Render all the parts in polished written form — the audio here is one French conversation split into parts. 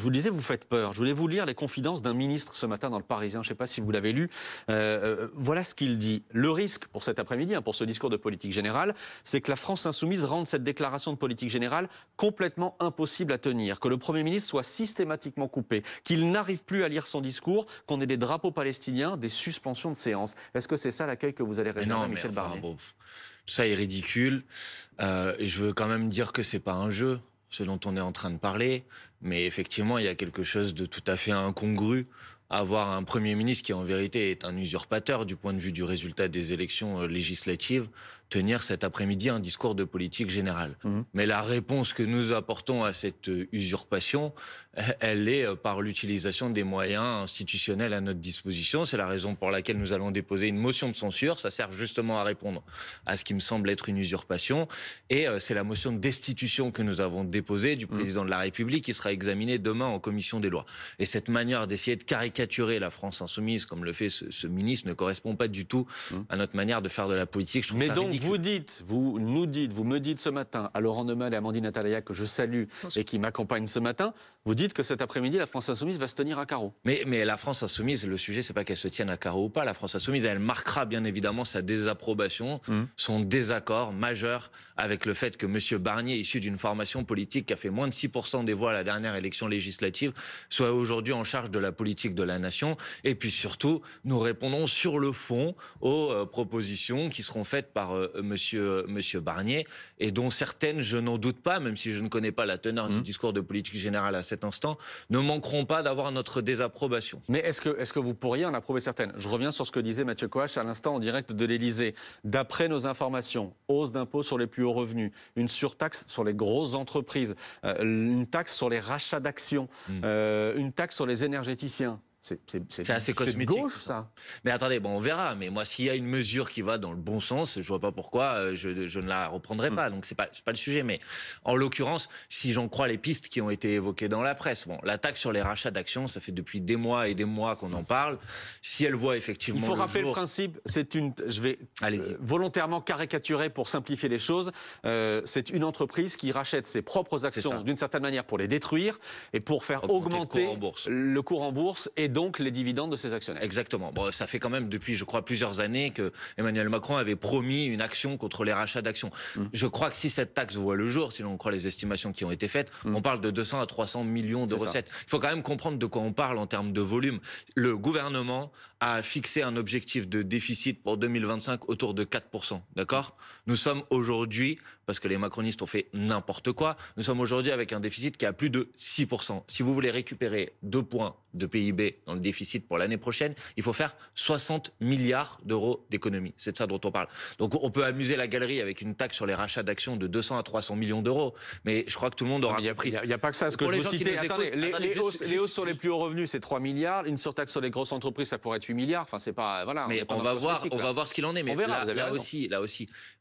Je vous le disais, vous faites peur. Je voulais vous lire les confidences d'un ministre ce matin dans le Parisien. Je ne sais pas si vous l'avez lu. Voilà ce qu'il dit. Le risque pour cet après-midi, pour ce discours de politique générale, c'est que la France insoumise rende cette déclaration de politique générale complètement impossible à tenir. Que le Premier ministre soit systématiquement coupé. Qu'il n'arrive plus à lire son discours. Qu'on ait des drapeaux palestiniens, des suspensions de séance. Est-ce que c'est ça l'accueil que vous allez réserver à Michel Barnier? Bon, tout ça est ridicule. Je veux quand même dire que c'est pas un jeu, ce dont on est en train de parler. Mais effectivement, il y a quelque chose de tout à fait incongru à avoir un Premier ministre qui, en vérité, est un usurpateur du point de vue du résultat des élections législatives, tenir cet après-midi un discours de politique générale. Mais la réponse que nous apportons à cette usurpation, elle est par l'utilisation des moyens institutionnels à notre disposition. C'est la raison pour laquelle nous allons déposer une motion de censure. Ça sert justement à répondre à ce qui me semble être une usurpation. Et c'est la motion de destitution que nous avons déposée du président de la République qui sera examinée demain en commission des lois. Et cette manière d'essayer de caricaturer la France insoumise, comme le fait ce ministre, ne correspond pas du tout à notre manière de faire de la politique. Je trouve Mais ça donc ridicule. vous me dites ce matin à Laurent Neumann et à Amandine Atalaya, que je salue et qui m'accompagnent ce matin, vous dites que cet après-midi, la France insoumise va se tenir à carreau. Mais la France insoumise, le sujet, c'est pas qu'elle se tienne à carreau ou pas. La France insoumise, elle marquera bien évidemment sa désapprobation, son désaccord majeur avec le fait que M. Barnier, issu d'une formation politique qui a fait moins de 6% des voix à la dernière élection législative, soit aujourd'hui en charge de la politique de la nation. Et puis surtout, nous répondons sur le fond aux propositions qui seront faites par Monsieur Barnier, et dont certaines, je n'en doute pas, même si je ne connais pas la teneur du discours de politique générale à cet instant, ne manqueront pas d'avoir notre désapprobation. Mais est-ce que vous pourriez en approuver certaines? Je reviens sur ce que disait Mathieu Coache à l'instant en direct de l'Élysée. D'après nos informations, hausse d'impôts sur les plus hauts revenus, une surtaxe sur les grosses entreprises, une taxe sur les rachats d'actions, une taxe sur les énergéticiens. C'est assez cosmétique. de gauche, ça. Mais attendez, bon, on verra. Mais moi, s'il y a une mesure qui va dans le bon sens, je vois pas pourquoi je ne la reprendrai pas. Donc c'est pas le sujet. Mais en l'occurrence, si j'en crois les pistes qui ont été évoquées dans la presse, bon, la taxe sur les rachats d'actions, ça fait depuis des mois et des mois qu'on en parle. Si elle voit effectivement il faut rappeler jour... le principe. Je vais Allez-y. volontairement caricaturer pour simplifier les choses. C'est une entreprise qui rachète ses propres actions d'une certaine manière pour les détruire et pour faire augmenter le cours en bourse et donc les dividendes de ses actionnaires. Exactement. Bon, ça fait quand même depuis, je crois, plusieurs années que Emmanuel Macron avait promis une action contre les rachats d'actions. Je crois que si cette taxe voit le jour, si l'on croit les estimations qui ont été faites, on parle de 200 à 300 millions de recettes. Il faut quand même comprendre de quoi on parle en termes de volume. Le gouvernement a fixé un objectif de déficit pour 2025 autour de 4%. D'accord ? Nous sommes aujourd'hui, parce que les macronistes ont fait n'importe quoi, nous sommes aujourd'hui avec un déficit qui a plus de 6%. Si vous voulez récupérer 2 points de PIB dans le déficit pour l'année prochaine, il faut faire 60 milliards d'euros d'économies. C'est de ça dont on parle. Donc on peut amuser la galerie avec une taxe sur les rachats d'actions de 200 à 300 millions d'euros, mais je crois que tout le monde aura compris. Il n'y a pas que ça, ce que je vous citais. Attendez, les hausses sur les plus hauts revenus, c'est 3 milliards. Une surtaxe sur les grosses entreprises, ça pourrait être 8 milliards. Enfin, c'est pas... Voilà, mais on va voir ce qu'il en est. Mais on verra, là aussi,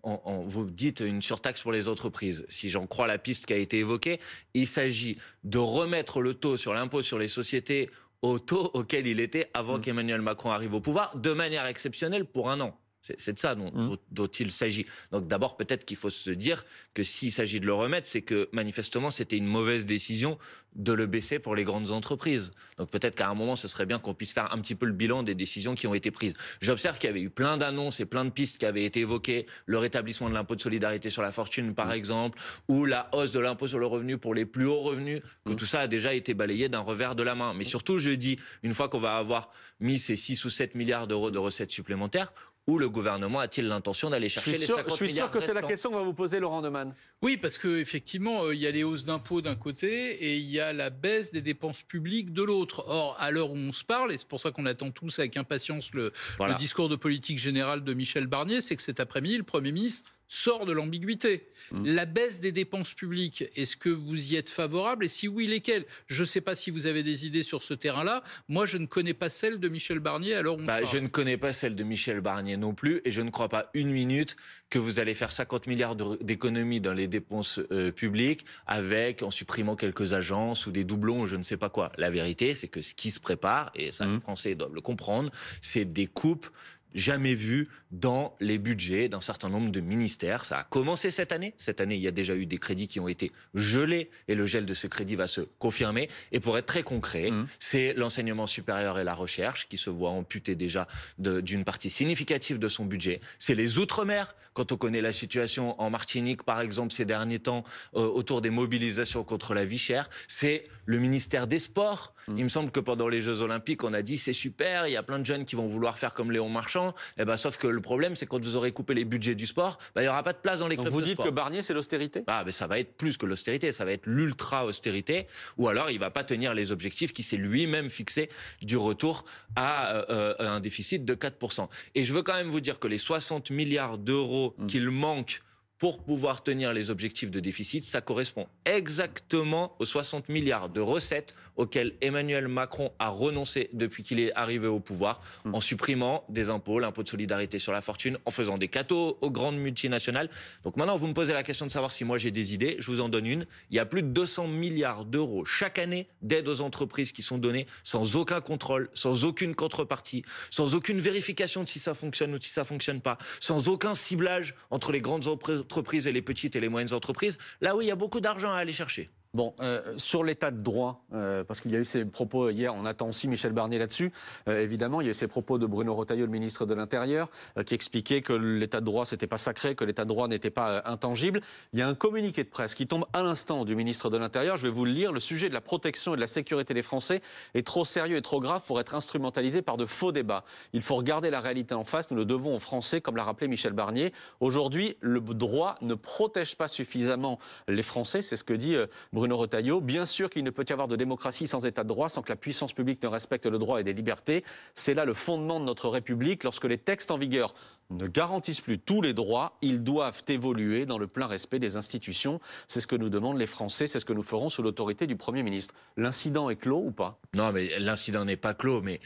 vous dites une surtaxe pour les entreprises. Si j'en crois la piste qui a été évoquée, il s'agit de remettre le taux sur l'impôt sur les sociétés au taux auquel il était avant qu'Emmanuel Macron arrive au pouvoir, de manière exceptionnelle pour un an. C'est de ça dont il s'agit. Donc d'abord, peut-être qu'il faut se dire que s'il s'agit de le remettre, c'est que manifestement, c'était une mauvaise décision de le baisser pour les grandes entreprises. Donc peut-être qu'à un moment, ce serait bien qu'on puisse faire un petit peu le bilan des décisions qui ont été prises. J'observe qu'il y avait eu plein d'annonces et plein de pistes qui avaient été évoquées. Le rétablissement de l'impôt de solidarité sur la fortune, par exemple, ou la hausse de l'impôt sur le revenu pour les plus hauts revenus, que tout ça a déjà été balayé d'un revers de la main. Mais surtout, je dis, une fois qu'on va avoir mis ces 6 ou 7 milliards d'euros de recettes supplémentaires, où le gouvernement a-t-il l'intention d'aller chercher les 50 milliards? Je suis sûr que c'est la question que va vous poser Laurent Neumann. Oui, parce qu'effectivement, il y a les hausses d'impôts d'un côté et il y a la baisse des dépenses publiques de l'autre. Or, à l'heure où on se parle, et c'est pour ça qu'on attend tous avec impatience le discours de politique générale de Michel Barnier, c'est que cet après-midi, le Premier ministre sort de l'ambiguïté. La baisse des dépenses publiques, est-ce que vous y êtes favorable? Et si oui, lesquelles? Je ne sais pas si vous avez des idées sur ce terrain-là. Moi, je ne connais pas celle de Michel Barnier, alors on se parle. Je ne connais pas celle de Michel Barnier non plus, et je ne crois pas une minute que vous allez faire 50 milliards d'économies dans les dépenses publiques en supprimant quelques agences ou des doublons, je ne sais pas quoi. La vérité, c'est que ce qui se prépare, et ça, les Français doivent le comprendre, c'est des coupes jamais vu dans les budgets d'un certain nombre de ministères. Ça a commencé cette année. Cette année, il y a déjà eu des crédits qui ont été gelés et le gel de ce crédit va se confirmer. Et pour être très concret, c'est l'enseignement supérieur et la recherche qui se voient amputés déjà d'une partie significative de son budget. C'est les Outre-mer, quand on connaît la situation en Martinique, par exemple, ces derniers temps, autour des mobilisations contre la vie chère. C'est le ministère des Sports. Il me semble que pendant les Jeux Olympiques, on a dit c'est super, il y a plein de jeunes qui vont vouloir faire comme Léon Marchand. Eh ben, sauf que le problème, c'est quand vous aurez coupé les budgets du sport, il n'y aura pas de place dans les clubs de sport. Donc vous dites que Barnier, c'est l'austérité? Mais ça va être plus que l'austérité, ça va être l'ultra-austérité, ou alors il ne va pas tenir les objectifs qui s'est lui-même fixé du retour à un déficit de 4%. Et je veux quand même vous dire que les 60 milliards d'euros qu'il manque pour pouvoir tenir les objectifs de déficit, ça correspond exactement aux 60 milliards de recettes auxquelles Emmanuel Macron a renoncé depuis qu'il est arrivé au pouvoir, en supprimant des impôts, l'impôt de solidarité sur la fortune, en faisant des cadeaux aux grandes multinationales. Donc maintenant, vous me posez la question de savoir si moi j'ai des idées, je vous en donne une. Il y a plus de 200 milliards d'euros chaque année d'aide aux entreprises qui sont données sans aucun contrôle, sans aucune contrepartie, sans aucune vérification de si ça fonctionne ou si ça fonctionne pas, sans aucun ciblage entre les grandes entreprises et les petites et les moyennes entreprises, là où il y a beaucoup d'argent à aller chercher. Bon, sur l'état de droit, parce qu'il y a eu ces propos hier, on attend aussi Michel Barnier là-dessus, évidemment, il y a eu ces propos de Bruno Retailleau, le ministre de l'Intérieur, qui expliquait que l'état de droit, c'était pas sacré, que l'état de droit n'était pas intangible. Il y a un communiqué de presse qui tombe à l'instant du ministre de l'Intérieur, je vais vous le lire, le sujet de la protection et de la sécurité des Français est trop sérieux et trop grave pour être instrumentalisé par de faux débats. Il faut regarder la réalité en face, nous le devons aux Français, comme l'a rappelé Michel Barnier. Aujourd'hui, le droit ne protège pas suffisamment les Français, c'est ce que dit Bruno Retailleau. Bien sûr qu'il ne peut y avoir de démocratie sans état de droit, sans que la puissance publique ne respecte le droit et des libertés. C'est là le fondement de notre République. Lorsque les textes en vigueur ne garantissent plus tous les droits, ils doivent évoluer dans le plein respect des institutions. C'est ce que nous demandent les Français, c'est ce que nous ferons sous l'autorité du Premier ministre. L'incident est clos ou pas? Non, mais l'incident n'est pas clos, mais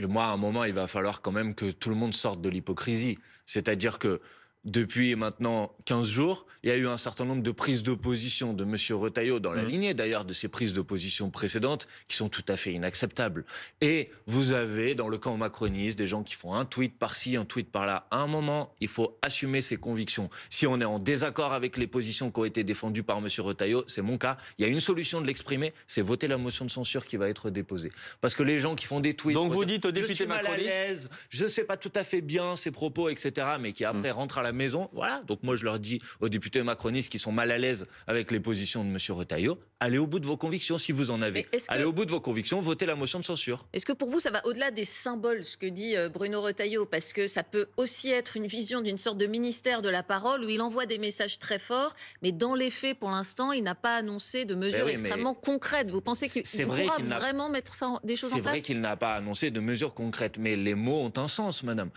moi, à un moment, il va falloir quand même que tout le monde sorte de l'hypocrisie. C'est-à-dire que depuis maintenant 15 jours, il y a eu un certain nombre de prises de position de M. Retailleau, dans la lignée d'ailleurs de ses prises de position précédentes, qui sont tout à fait inacceptables. Et vous avez, dans le camp macroniste, des gens qui font un tweet par-ci, un tweet par-là. À un moment, il faut assumer ses convictions. Si on est en désaccord avec les positions qui ont été défendues par M. Retailleau, c'est mon cas, il y a une solution de l'exprimer, c'est voter la motion de censure qui va être déposée. Parce que les gens qui font des tweets... Donc vous dites aux députés macronistes... Je ne sais pas tout à fait bien ses propos, etc., mais qui après rentrent à la maison, voilà. Donc moi je leur dis aux députés macronistes qui sont mal à l'aise avec les positions de M. Retailleau, allez au bout de vos convictions si vous en avez. Allez au bout de vos convictions, votez la motion de censure. Est-ce que pour vous ça va au-delà des symboles, ce que dit Bruno Retailleau, parce que ça peut aussi être une vision d'une sorte de ministère de la parole où il envoie des messages très forts, mais dans les faits pour l'instant il n'a pas annoncé de mesures extrêmement concrètes. Vous pensez qu'il pourra vraiment mettre des choses en place? C'est vrai qu'il n'a pas annoncé de mesures concrètes, mais les mots ont un sens, madame.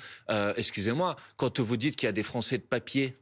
Excusez-moi, quand vous dites qu'il y a des Français de papier,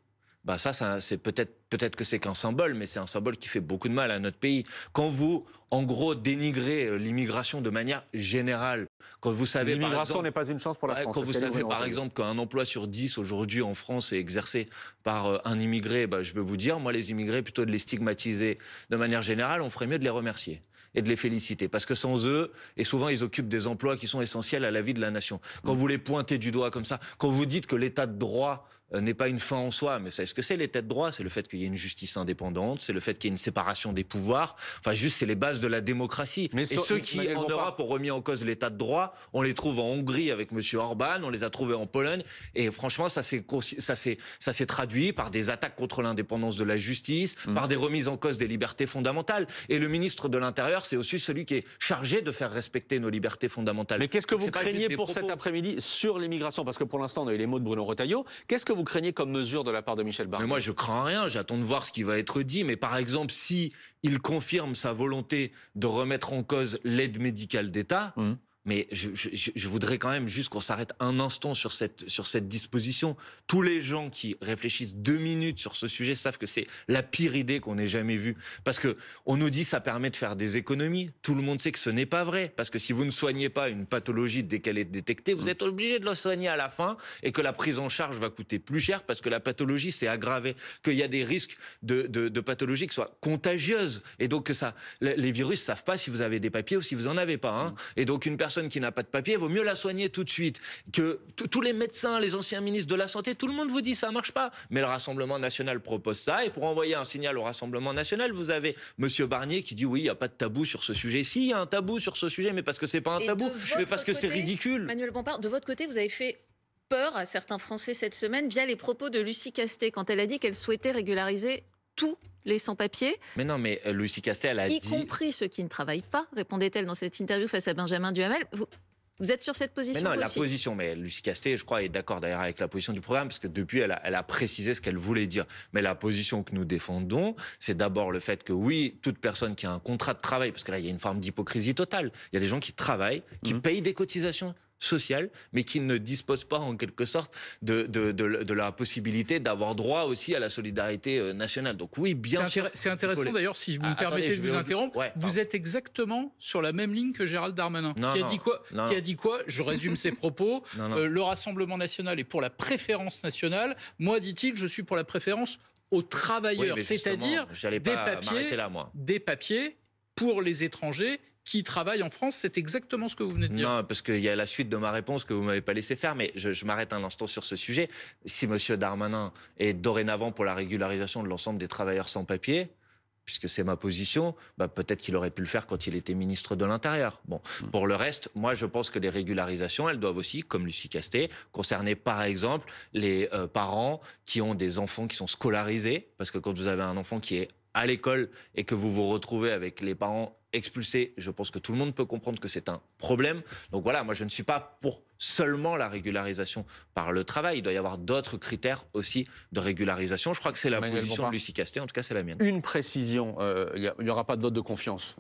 ça c'est peut-être que c'est qu'un symbole, mais c'est un symbole qui fait beaucoup de mal à notre pays. Quand vous, en gros, dénigrez l'immigration de manière générale, quand vous savez... L'immigration n'est pas une chance pour la France. Quand vous savez, par exemple, qu'un emploi sur 10 aujourd'hui en France est exercé par un immigré, je peux vous dire, moi, les immigrés, plutôt de les stigmatiser de manière générale, on ferait mieux de les remercier et de les féliciter. Parce que sans eux, et souvent ils occupent des emplois qui sont essentiels à la vie de la nation. Quand vous les pointez du doigt comme ça, quand vous dites que l'état de droit n'est pas une fin en soi, mais c'est ce que c'est l'état de droit, c'est le fait qu'il y ait une justice indépendante, c'est le fait qu'il y ait une séparation des pouvoirs, c'est les bases de la démocratie. Et ceux qui, en Europe, ont remis en cause l'état de droit, on les trouve en Hongrie avec M. Orban, on les a trouvés en Pologne, et franchement, ça s'est traduit par des attaques contre l'indépendance de la justice, par des remises en cause des libertés fondamentales. Et le ministre de l'Intérieur, c'est aussi celui qui est chargé de faire respecter nos libertés fondamentales. Mais qu'est-ce que vous craignez pour cet après-midi sur l'immigration? Parce que pour l'instant, on a eu les mots de Bruno Retailleau. Qu'est-ce que vous craignez comme mesure de la part de Michel Barnier? Mais moi, je crains rien. J'attends de voir ce qui va être dit. Mais par exemple, si il confirme sa volonté de remettre en cause l'aide médicale d'État... Mais je voudrais quand même juste qu'on s'arrête un instant sur cette disposition. Tous les gens qui réfléchissent 2 minutes sur ce sujet savent que c'est la pire idée qu'on ait jamais vue. Parce que on nous dit que ça permet de faire des économies. Tout le monde sait que ce n'est pas vrai. Parce que si vous ne soignez pas une pathologie dès qu'elle est détectée, vous êtes obligé de la soigner à la fin et que la prise en charge va coûter plus cher parce que la pathologie s'est aggravée. Qu'il y a des risques de pathologies qui soient contagieuses. Et donc que les virus ne savent pas si vous avez des papiers ou si vous n'en avez pas. Et donc une personne personne qui n'a pas de papier, il vaut mieux la soigner tout de suite. Que tous les médecins, les anciens ministres de la Santé, tout le monde vous dit ça marche pas. Mais le Rassemblement national propose ça. Et pour envoyer un signal au Rassemblement national, vous avez Monsieur Barnier qui dit oui, il n'y a pas de tabou sur ce sujet. Si, il y a un tabou sur ce sujet, mais parce que c'est pas un tabou, mais parce que c'est ridicule. Manuel Bompard, de votre côté, vous avez fait peur à certains Français cette semaine via les propos de Lucie Castet quand elle a dit qu'elle souhaitait régulariser tous les sans-papiers. Mais non, mais Lucie Castet, elle a dit... Y compris ceux qui ne travaillent pas, répondait-elle dans cette interview face à Benjamin Duhamel. Vous êtes sur cette position? Mais non, la aussi position, mais Lucie Castet, je crois, est d'accord d'ailleurs avec la position du programme, parce que depuis, elle a précisé ce qu'elle voulait dire. Mais la position que nous défendons, c'est d'abord le fait que oui, toute personne qui a un contrat de travail, parce que là, il y a une forme d'hypocrisie totale. Il y a des gens qui travaillent, qui payent des cotisations sociales, mais qui ne disposent pas en quelque sorte de la possibilité d'avoir droit aussi à la solidarité nationale. Donc oui, bien sûr. C'est intéressant d'ailleurs, si vous me permettez de vous interrompre, vous êtes exactement sur la même ligne que Gérald Darmanin, qui a dit quoi? Je résume ses propos. Le Rassemblement national est pour la préférence nationale. Moi, dit-il, je suis pour la préférence aux travailleurs, c'est-à-dire des papiers pour les étrangers qui travaillent en France. C'est exactement ce que vous venez de dire. Non, parce qu'il y a la suite de ma réponse que vous ne m'avez pas laissé faire, mais je m'arrête un instant sur ce sujet. Si M. Darmanin est dorénavant pour la régularisation de l'ensemble des travailleurs sans papier, puisque c'est ma position, peut-être qu'il aurait pu le faire quand il était ministre de l'Intérieur. Bon, pour le reste, moi je pense que les régularisations, elles doivent aussi, comme Lucie Castet, concerner par exemple les parents qui ont des enfants qui sont scolarisés, parce que quand vous avez un enfant qui est à l'école et que vous vous retrouvez avec les parents expulsés, je pense que tout le monde peut comprendre que c'est un problème. Donc voilà, moi je ne suis pas pour seulement la régularisation par le travail. Il doit y avoir d'autres critères aussi de régularisation. Je crois que c'est la position de Lucie Castet, en tout cas c'est la mienne. Une précision, il n'y aura pas de vote de confiance.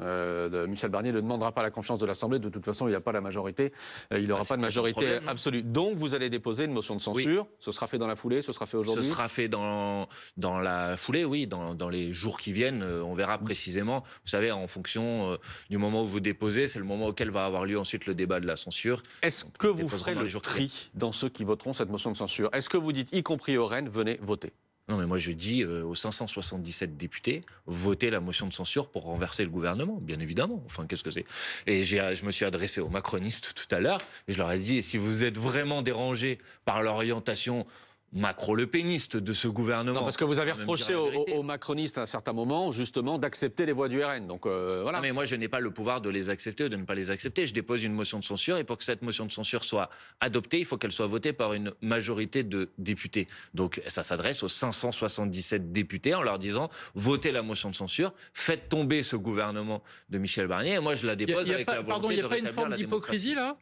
Michel Barnier ne demandera pas la confiance de l'Assemblée. De toute façon, il n'y a pas la majorité. Il n'aura pas de majorité absolue. Donc vous allez déposer une motion de censure. Oui. Ce sera fait dans la foulée, ce sera fait aujourd'hui? Ce sera fait dans la foulée, oui, dans les jours qui viennent. On verra précisément. Vous savez, en fonction du moment où vous déposez, c'est le moment auquel va avoir lieu ensuite le débat de la censure. Est-ce que vous ferez le tri dans ceux qui voteront cette motion de censure? Est-ce que vous dites, y compris au RN, venez voter? Non, mais moi je dis aux 577 députés, votez la motion de censure pour renverser le gouvernement, bien évidemment. Enfin, qu'est-ce que c'est? Et je me suis adressé aux macronistes tout à l'heure, et je leur ai dit, si vous êtes vraiment dérangés par l'orientation macro-lepéniste de ce gouvernement. Non, parce que vous avez reproché aux macronistes à un certain moment, justement, d'accepter les voix du RN. Donc voilà. Non, mais moi, je n'ai pas le pouvoir de les accepter ou de ne pas les accepter. Je dépose une motion de censure et pour que cette motion de censure soit adoptée, il faut qu'elle soit votée par une majorité de députés. Donc ça s'adresse aux 577 députés en leur disant votez la motion de censure, faites tomber ce gouvernement de Michel Barnier. Et moi, je la dépose avec la volonté de rétablir la démocratie. Pardon, il n'y a pas une forme d'hypocrisie là?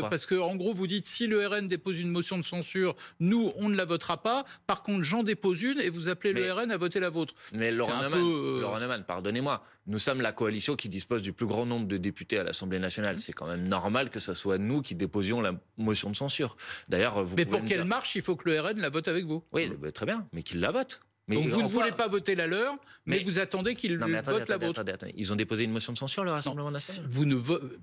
Parce que en gros, vous dites si le RN dépose une motion de censure, nous, on ne la votera pas. Par contre, j'en dépose une et vous appelez le RN à voter la vôtre. Mais Laurent Neumann, pardonnez-moi, nous sommes la coalition qui dispose du plus grand nombre de députés à l'Assemblée nationale. C'est quand même normal que ce soit nous qui déposions la motion de censure. D'ailleurs, mais pour qu'elle marche, il faut que le RN la vote avec vous. Oui, très bien, mais qu'il la vote. Mais donc vous ne voulez pas voter la leur, mais vous attendez qu'ils votent la vôtre. Attendez. Ils ont déposé une motion de censure, le Rassemblement national.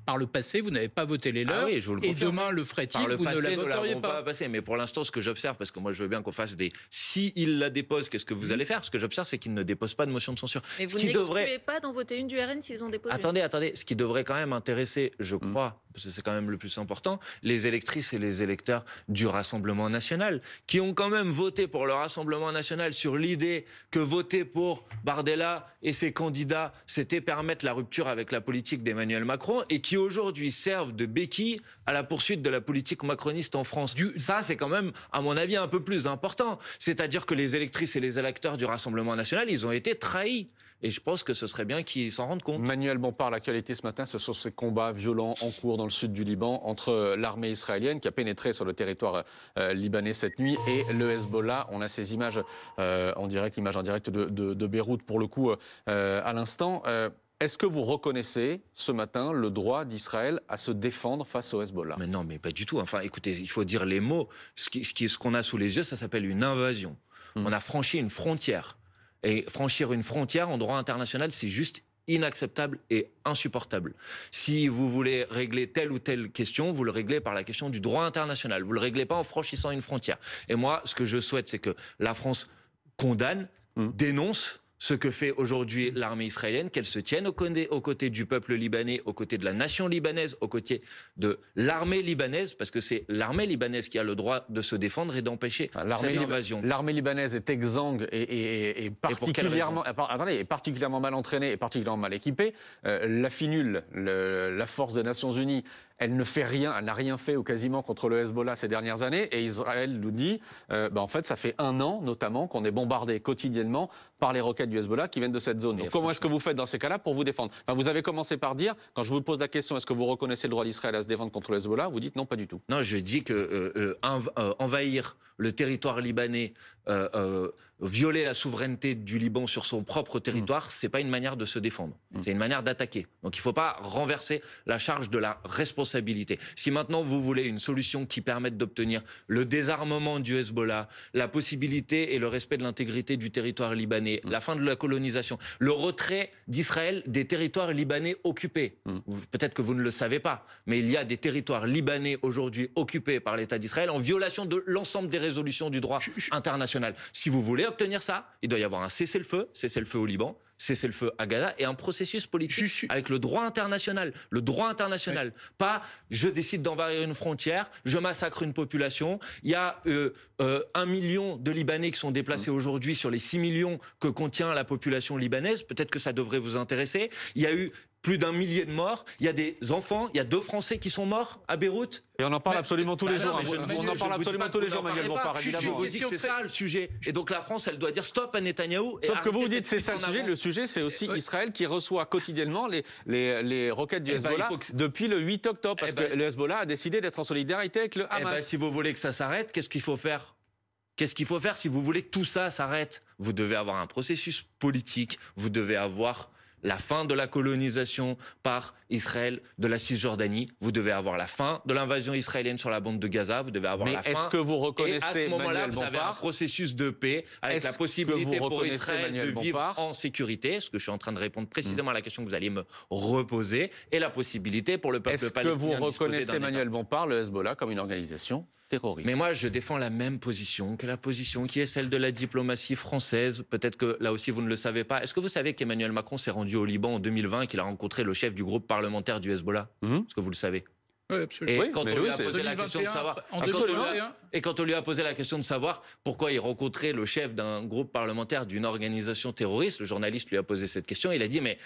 Par le passé, vous n'avez pas voté les leurs, et demain le ferait-il, vous ne la voteriez pas. Mais pour l'instant, ce que j'observe, parce que moi je veux bien qu'on fasse des... Si ils la déposent, qu'est-ce que vous allez faire? Ce que j'observe, c'est qu'ils ne déposent pas de motion de censure. Mais vous n'excluez pas d'en voter une du RN s'ils ont déposé. Attendez. Ce qui devrait quand même intéresser, je crois, parce que c'est quand même le plus important, les électrices et les électeurs du Rassemblement national, qui ont quand même voté pour le Rassemblement national sur l'idée que voter pour Bardella et ses candidats, c'était permettre la rupture avec la politique d'Emmanuel Macron, et qui aujourd'hui servent de béquille à la poursuite de la politique macroniste en France. Ça, c'est quand même, à mon avis, un peu plus important. C'est-à-dire que les électrices et les électeurs du Rassemblement national, ils ont été trahis. Et je pense que ce serait bien qu'ils s'en rendent compte. Manuel Bompard, l'actualité ce matin, ce sont ces combats violents en cours dans le sud du Liban entre l'armée israélienne qui a pénétré sur le territoire libanais cette nuit et le Hezbollah. On a ces images en direct, de Beyrouth pour le coup à l'instant. Est-ce que vous reconnaissez ce matin le droit d'Israël à se défendre face au Hezbollah? Mais non, mais pas du tout. Enfin, écoutez, il faut dire les mots. Ce qu'on a sous les yeux, ça s'appelle une invasion. On a franchi une frontière. Et franchir une frontière en droit international, c'est juste inacceptable et insupportable. Si vous voulez régler telle ou telle question, vous le réglez par la question du droit international. Vous ne le réglez pas en franchissant une frontière. Et moi, ce que je souhaite, c'est que la France condamne, dénonce ce que fait aujourd'hui l'armée israélienne, qu'elle se tienne aux côtés du peuple libanais, aux côtés de la nation libanaise, aux côtés de l'armée libanaise, parce que c'est l'armée libanaise qui a le droit de se défendre et d'empêcher cette invasion. L'armée libanaise est exsangue et particulièrement mal entraînée et particulièrement mal équipée. La FINUL, la force des Nations Unies, elle ne fait rien, elle n'a rien fait ou quasiment contre le Hezbollah ces dernières années. Et Israël nous dit, en fait, ça fait 1 an notamment qu'on est bombardé quotidiennement par les roquettes du Hezbollah qui viennent de cette zone. Donc comment est-ce que vous faites dans ces cas-là pour vous défendre? Vous avez commencé par dire, quand je vous pose la question, est-ce que vous reconnaissez le droit d'Israël à se défendre contre le Hezbollah? Vous dites non, pas du tout. Non, je dis que envahir le territoire libanais, violer la souveraineté du Liban sur son propre territoire, c'est pas une manière de se défendre. C'est une manière d'attaquer. Donc il ne faut pas renverser la charge de la responsabilité. Si maintenant vous voulez une solution qui permette d'obtenir le désarmement du Hezbollah, la possibilité et le respect de l'intégrité du territoire libanais, la fin de la colonisation, le retrait d'Israël des territoires libanais occupés. Peut-être que vous ne le savez pas, mais il y a des territoires libanais aujourd'hui occupés par l'État d'Israël en violation de l'ensemble des résolutions du droit international. Si vous voulez obtenir ça, il doit y avoir un cessez-le-feu au Liban, cessez-le-feu à Gaza et un processus politique avec le droit international. Le droit international. Pas je décide d'envahir une frontière, je massacre une population. Il y a 1 million de Libanais qui sont déplacés aujourd'hui sur les 6 millions que contient la population libanaise. Peut-être que ça devrait vous intéresser. Il y a eu plus d'1 millier de morts. Il y a des enfants, il y a 2 Français qui sont morts à Beyrouth. Et on en parle absolument tous les jours. On en parle absolument tous les jours, Manuel Bompard, évidemment. Je vous dis que c'est ça le sujet. Et donc la France, elle doit dire stop à Netanyahou. Sauf que vous dites c'est ça le sujet. Le sujet, c'est aussi Israël qui reçoit quotidiennement les roquettes du Hezbollah depuis le 8 octobre. Parce que le Hezbollah a décidé d'être en solidarité avec le Hamas. Si vous voulez que ça s'arrête, qu'est-ce qu'il faut faire? Qu'est-ce qu'il faut faire si vous voulez que tout ça s'arrête? Vous devez avoir un processus politique. Vous devez avoir la fin de la colonisation par Israël de la Cisjordanie. Vous devez avoir la fin de l'invasion israélienne sur la bande de Gaza. Vous devez avoir la fin. Mais est-ce que vous reconnaissez, et à ce moment-là, Manuel vous avez un processus de paix avec la possibilité pour Israël de vivre en sécurité, ce que je suis en train de répondre précisément à la question que vous alliez me reposer, et la possibilité pour le peuple palestinien. Est-ce que vous reconnaissez, Manuel Bompard, le Hezbollah comme une organisation terroriste? Mais moi, je défends la même position que la position qui est celle de la diplomatie française. Peut-être que là aussi, vous ne le savez pas. Est-ce que vous savez qu'Emmanuel Macron s'est rendu au Liban en 2020 et qu'il a rencontré le chef du groupe parlementaire du Hezbollah? Est-ce que vous le savez? Oui, absolument. Et quand on lui a posé la question de savoir, quand on lui a posé la question de savoir pourquoi il rencontrait le chef d'un groupe parlementaire d'une organisation terroriste, le journaliste lui a posé cette question. Il a dit mais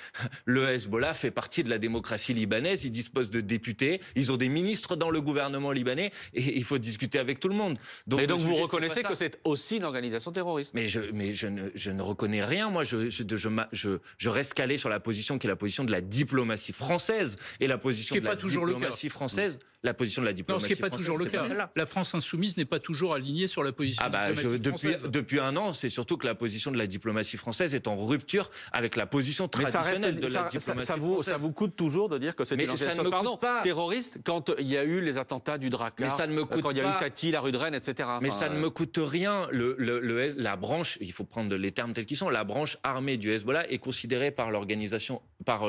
le Hezbollah fait partie de la démocratie libanaise, il dispose de députés, ils ont des ministres dans le gouvernement libanais et il faut discuter avec tout le monde. Donc vous reconnaissez que c'est aussi une organisation terroriste? Mais je ne reconnais rien. Moi, je reste calé sur la position qui est la position de la diplomatie française et la position de la diplomatie française. La position de la diplomatie française. Non, ce qui n'est pas toujours le cas. La France insoumise n'est pas toujours alignée sur la position française. Depuis 1 an, c'est surtout que la position de la diplomatie française est en rupture avec la position traditionnelle de la diplomatie française. Ça vous coûte toujours de dire que c'est une organisation terroriste quand il y a eu les attentats du Drakkar, quand il y a eu Tati, la rue de Rennes, etc. Mais ça ne me coûte rien. La branche, il faut prendre les termes tels qu'ils sont, la branche armée du Hezbollah est considérée par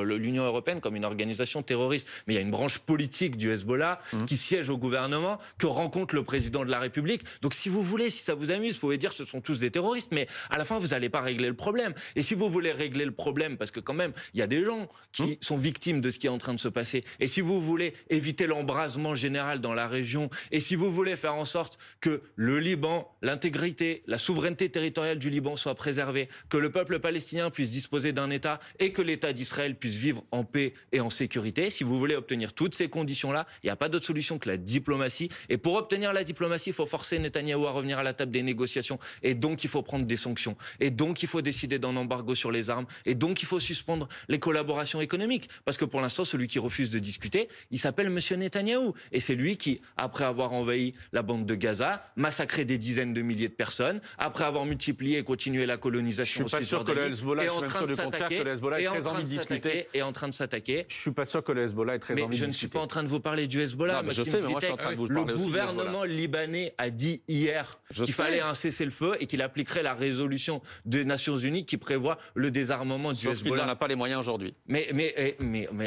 l'Union européenne comme une organisation terroriste. Mais il y a une branche politique du Hezbollah qui siège au gouvernement, que rencontre le président de la République. Donc si vous voulez, si ça vous amuse, vous pouvez dire que ce sont tous des terroristes, mais à la fin, vous n'allez pas régler le problème. Et si vous voulez régler le problème, parce que quand même, il y a des gens qui sont victimes de ce qui est en train de se passer, et si vous voulez éviter l'embrasement général dans la région, et si vous voulez faire en sorte que le Liban, l'intégrité, la souveraineté territoriale du Liban soit préservée, que le peuple palestinien puisse disposer d'un État, et que l'État d'Israël puisse vivre en paix et en sécurité, si vous voulez obtenir toutes ces conditions-là, il n'y a pas d'autre solution que la diplomatie. Et pour obtenir la diplomatie, il faut forcer Netanyahou à revenir à la table des négociations. Et donc, il faut prendre des sanctions. Et donc, il faut décider d'un embargo sur les armes. Et donc, il faut suspendre les collaborations économiques. Parce que pour l'instant, celui qui refuse de discuter, il s'appelle Monsieur Netanyahou. Et c'est lui qui, après avoir envahi la bande de Gaza, massacré des dizaines de milliers de personnes, après avoir multiplié et continué la colonisation. Je suis pas sûr que le Hezbollah, est très envie de discuter. Et en train de s'attaquer. Je suis pas sûr que le Hezbollah est très envie de discuter. Mais je ne suis pas en train de vous parler du Hezbollah. Je sais, mais moi je suis en train de vous parler aussi. Le gouvernement libanais a dit hier qu'il fallait un cessez-le-feu et qu'il appliquerait la résolution des Nations Unies qui prévoit le désarmement du Hezbollah. Sauf qu'il n'en a pas les moyens aujourd'hui. Mais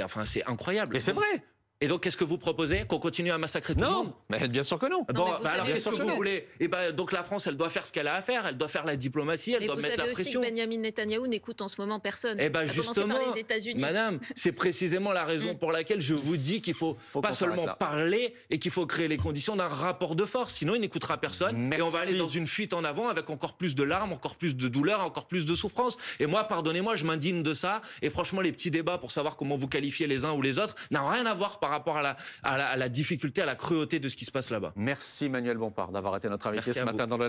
enfin, c'est incroyable. Mais c'est vrai. Et donc, qu'est-ce que vous proposez? Qu'on continue à massacrer tout le monde? Non, mais bien sûr que non. Non, Bon, mais vous alors savez qu'est-ce que aussi vous voulez? Et ben, donc la France, elle doit faire ce qu'elle a à faire. Elle doit faire la diplomatie, elle Mais doit vous mettre savez la aussi pression. que Benjamin Netanyahou n'écoute en ce moment personne. Eh ben à commencer justement, par les États-Unis. madame, c'est précisément la raison pour laquelle je vous dis qu'il faut pas qu'on seulement s'arrête là. parler et qu'il faut créer les conditions d'un rapport de force. Sinon, il n'écoutera personne et on va Merci. aller dans une fuite en avant avec encore plus de larmes, encore plus de douleur, encore plus de souffrance. Et moi, pardonnez-moi, je m'indigne de ça. Et franchement, les petits débats pour savoir comment vous qualifiez les uns ou les autres n'ont rien à voir par rapport à la difficulté, à la cruauté de ce qui se passe là-bas. Merci Manuel Bompard d'avoir été notre invité Merci ce à matin vous. dans le